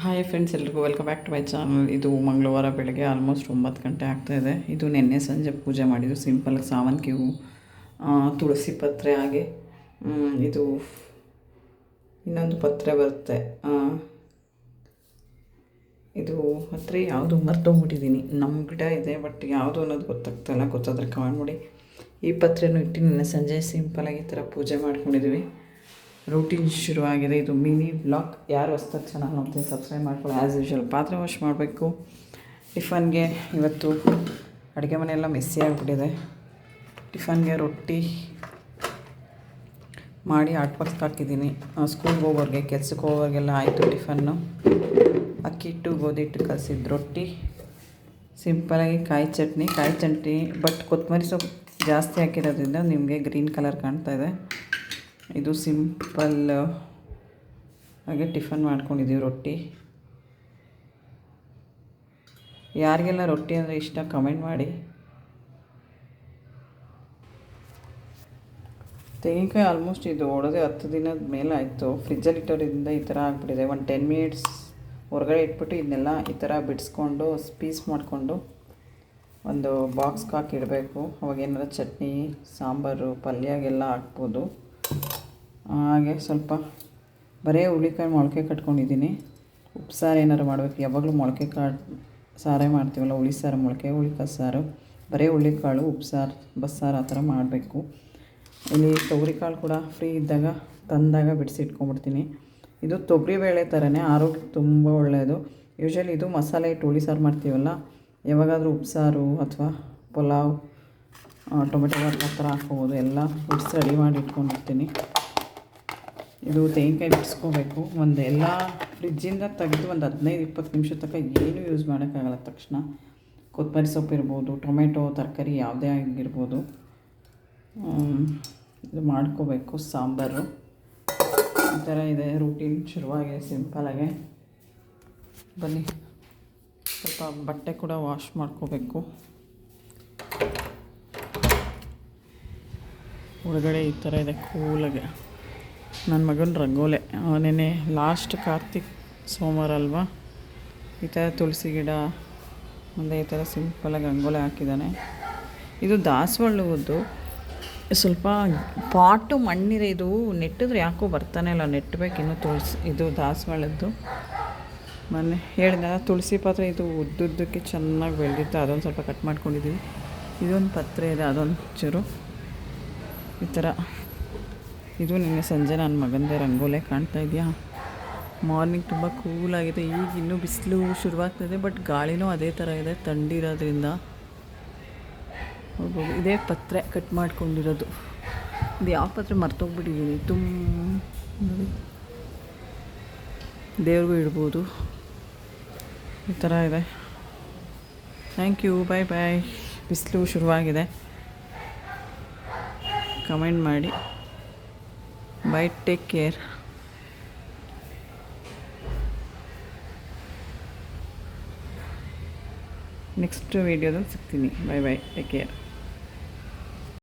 Hi friends, ಎಲ್ರಿಗೂ welcome back to my channel. ಇದು ಮಂಗಳವಾರ ಬೆಳಗ್ಗೆ ಆಲ್ಮೋಸ್ಟ್ 9 ಗಂಟೆ ಆಗ್ತಾಯಿದೆ. ಇದು ನಿನ್ನೆ ಸಂಜೆ ಪೂಜೆ ಮಾಡಿದ್ದು. ಸಿಂಪಲ್ಗೆ ಸಾವಂತಿಗೆ ಹೂವು, ತುಳಸಿ ಪತ್ರೆ, ಹಾಗೆ ಇದು ಇನ್ನೊಂದು ಪತ್ರೆ ಬರುತ್ತೆ. ಇದು ಪತ್ರೆ ಯಾವುದು ಮರ್ತೋಗ್ಬಿಟ್ಟಿದ್ದೀನಿ. ನಮ್ಮ ಗಿಡ ಇದೆ, ಬಟ್ ಯಾವುದು ಅನ್ನೋದು ಗೊತ್ತಾಗ್ತಾಯಿಲ್ಲ. ಗೊತ್ತಾದರೆ ಕಮೆಂಟ್ ಮಾಡಿ. ಈ ಪತ್ರೆನೂ ಇಟ್ಟು ನಿನ್ನೆ ಸಂಜೆ ಸಿಂಪಲಾಗಿ ಈ ಥರ ಪೂಜೆ ಮಾಡ್ಕೊಂಡಿದ್ದೀವಿ. ರೂಟೀನ್ ಶುರುವಾಗಿದೆ. ಇದು ಮಿನಿ ಬ್ಲಾಗ್. ಯಾರು ಹೊಸ್ದಾಗಿ ಚಾನಲ್ ನೋಡ್ತೀನಿ ಸಬ್ಸ್ಕ್ರೈಬ್ ಮಾಡ್ಕೊಳ್ಳಿ. ಆ್ಯಸ್ ಯೂಶ್ವಲ್ ಪಾತ್ರೆ ವಾಶ್ ಮಾಡಬೇಕು. ಟಿಫನ್ಗೆ ಇವತ್ತು ಅಡುಗೆ ಮನೆಯೆಲ್ಲ ಮೆಸ್ಸಿ ಆಗಿಬಿಟ್ಟಿದೆ. ಟಿಫನ್ಗೆ ರೊಟ್ಟಿ ಮಾಡಿ ಹಾಟ್ ಬಾಕ್ಸ್ಗೆ ಹಾಕಿದ್ದೀನಿ. ಸ್ಕೂಲ್ಗೆ ಹೋಗೋರಿಗೆ, ಕೆಲ್ಸಕ್ಕೆ ಹೋಗೋರಿಗೆಲ್ಲ ಆಯಿತು ಟಿಫನ್ನು. ಅಕ್ಕಿ ಹಿಟ್ಟು, ಗೋಧಿ ಹಿಟ್ಟು ಕಲಸಿದ್ದು ರೊಟ್ಟಿ, ಸಿಂಪಲಾಗಿ ಕಾಯಿ ಚಟ್ನಿ. ಬಟ್ ಕೊತ್ತಂಬರಿ ಸೊಪ್ಪು ಜಾಸ್ತಿ ಹಾಕಿರೋದ್ರಿಂದ ನಿಮಗೆ ಗ್ರೀನ್ ಕಲರ್ ಕಾಣ್ತಾಯಿದೆ. ಇದು ಸಿಂಪಲ್ ಹಾಗೆ ಟಿಫನ್ ಮಾಡ್ಕೊಂಡಿದ್ದೀವಿ. ರೊಟ್ಟಿ. ಯಾರಿಗೆಲ್ಲ ರೊಟ್ಟಿ ಅಂದರೆ ಇಷ್ಟ ಕಮೆಂಟ್ ಮಾಡಿ. ತೆಂಗಿನಕಾಯಿ ಆಲ್ಮೋಸ್ಟ್ ಇದು ಹೊಡೆದೇ 10 ದಿನದ ಮೇಲೆ ಆಯಿತು. ಫ್ರಿಜ್ಜಲ್ಲಿ ಇಟ್ಟೋದ್ರಿಂದ ಈ ಥರ ಆಗಿಬಿಟ್ಟಿದೆ. ಒಂದು 10 ಮಿನಿಟ್ಸ್ ಹೊರಗಡೆ ಇಟ್ಬಿಟ್ಟು ಇದನ್ನೆಲ್ಲ ಈ ಥರ ಬಿಡಿಸ್ಕೊಂಡು ಪೀಸ್ ಮಾಡಿಕೊಂಡು ಒಂದು ಬಾಕ್ಸ್ಗೆ ಹಾಕಿ ಇಡಬೇಕು. ಅವಾಗ ಏನಾರ ಚಟ್ನಿ, ಸಾಂಬಾರು, ಪಲ್ಯಾಗೆಲ್ಲ ಹಾಕ್ಬೋದು. ಹಾಗೆ ಸ್ವಲ್ಪ ಬರೀ ಹುಳಿಕಾಳು ಮೊಳಕೆ ಕಟ್ಕೊಂಡಿದ್ದೀನಿ. ಉಪ್ಸಾರು ಏನಾರು ಮಾಡಬೇಕು. ಯಾವಾಗಲೂ ಮೊಳಕೆ ಕಾಳು ಸಾರೇ ಮಾಡ್ತೀವಲ್ಲ, ಹುಳಿ ಸಾರು, ಹುಳಿಕಾಳು ಸಾರು, ಬರೀ ಹುಳಿಕಾಳು, ಉಪ್ಸಾರು, ಬಸ್ಸಾರು ಆ ಥರ ಮಾಡಬೇಕು. ಇಲ್ಲಿ ತೊಗರಿಕಾಳು ಕೂಡ ಫ್ರೀ ಇದ್ದಾಗ ತಂದಾಗ ಬಿಡಿಸಿಟ್ಕೊಂಡ್ಬಿಡ್ತೀನಿ. ಇದು ತೊಗರಿಬೇಳೆ ಥರನೇ, ಆರೋಗ್ಯಕ್ಕೆ ತುಂಬ ಒಳ್ಳೆಯದು. ಯೂಶ್ವಲಿ ಇದು ಮಸಾಲೆ ಇಟ್ಟು ಹುಳಿ ಸಾರು ಮಾಡ್ತೀವಲ್ಲ, ಯಾವಾಗಾದರೂ ಉಪ್ಸಾರು ಅಥವಾ ಪಲಾವ್, ಟೊಮೆಟೊ ಬಾತ್ ಆ ಥರ ಹಾಕ್ಕೋಬೋದು. ಎಲ್ಲ ಬಿಡಿಸಿ ರೆಡಿ ಮಾಡಿ ಇಟ್ಕೊಂಡಿರ್ತೀನಿ. ಇದು ತೆಂಗಿನಕಾಯಿ ಬಿಡಿಸ್ಕೋಬೇಕು. ಎಲ್ಲ ಫ್ರಿಜ್ಜಿಂದ ತೆಗೆದು ಒಂದು 15-20 ನಿಮಿಷ ತನಕ ಏನೂ ಯೂಸ್ ಮಾಡೋಕ್ಕಾಗಲ್ಲ. ತಕ್ಷಣ ಕೊತ್ತಂಬರಿ ಸೊಪ್ಪು ಇರ್ಬೋದು, ಟೊಮೆಟೊ, ತರಕಾರಿ ಯಾವುದೇ ಆಗಿರ್ಬೋದು, ಇದು ಮಾಡ್ಕೋಬೇಕು. ಸಾಂಬಾರು ಈ ಥರ ಇದೆ. ರೂಟೀನ್ ಶುರುವಾಗಿದೆ ಸಿಂಪಲಾಗೆ. ಬನ್ನಿ, ಸ್ವಲ್ಪ ಬಟ್ಟೆ ಕೂಡ ವಾಶ್ ಮಾಡ್ಕೋಬೇಕು. ಒಳಗಡೆ ಈ ಥರ ಇದೆ ಕೂಲಾಗೆ. ನನ್ನ ಮಗನ ರಂಗೋಲೆ ನೆನ್ನೆ ಲಾಸ್ಟ್ ಕಾರ್ತಿಕ್ ಸೋಮವಾರ ಅಲ್ವಾ, ಈ ಥರ ತುಳಸಿ ಗಿಡ ಮುಂದೆ ಈ ಥರ ಸಿಂಪಲಾಗಿ ರಂಗೋಲೆ ಹಾಕಿದ್ದಾನೆ. ಇದು ದಾಸವಾಳದ್ದು. ಸ್ವಲ್ಪ ಪಾಟು ಮಣ್ಣಿದೆ. ಇದು ನೆಟ್ಟಿದ್ರೆ ಯಾಕೋ ಬರ್ತಾನೆ ಇಲ್ಲ. ನೆಟ್ಟಬೇಕು ಇನ್ನೂ ಇದು ದಾಸವಾಳದ್ದು. ಮೊನ್ನೆ ಹೇಳಿದ ತುಳಸಿ ಪಾತ್ರೆ ಇದು ಉದ್ದುದ್ದಕ್ಕೆ ಚೆನ್ನಾಗಿ ಬೆಳೆದಿತ್ತು. ಅದೊಂದು ಸ್ವಲ್ಪ ಕಟ್ ಮಾಡ್ಕೊಂಡಿದ್ದೀವಿ. ಇದೊಂದು ಪತ್ರೆ ಇದೆ, ಅದೊಂದು ಚೂರು ಈ ಥರ. ಇದು ನಿನ್ನೆ ಸಂಜೆ ನನ್ನ ಮಗಂದೇ ರಂಗೋಲೆ ಕಾಣ್ತಾ ಇದೆಯಾ. ಮಾರ್ನಿಂಗ್ ತುಂಬ ಕೂಲಾಗಿದೆ. ಈಗ ಇನ್ನೂ ಬಿಸಿಲು ಶುರುವಾಗ್ತದೆ, ಬಟ್ ಗಾಳಿನೂ ಅದೇ ಥರ ಇದೆ, ಥಂಡಿರೋದ್ರಿಂದ. ಹೋಗ್ಬೋದು. ಇದೇ ಪತ್ರೆ ಕಟ್ ಮಾಡ್ಕೊಂಡಿರೋದು. ಇದು ಯಾವ ಪತ್ರೆ ಮರ್ತೋಗ್ಬಿಟ್ಟಿದ್ದೀನಿ. ನೋಡಿ, ದೇವ್ರಿಗೂ ಇಡ್ಬೋದು. ಈ ಥರ ಇದೆ. ಥ್ಯಾಂಕ್ ಯು, ಬಾಯ್ ಬಾಯ್. ಬಿಸಿಲು ಶುರುವಾಗಿದೆ. ಕಮೆಂಟ್ ಮಾಡಿ. By, take care. ನೆಕ್ಸ್ಟ್ ವೀಡಿಯೋದಲ್ಲಿ ಸಿಗ್ತೀನಿ. Bye bye, take care.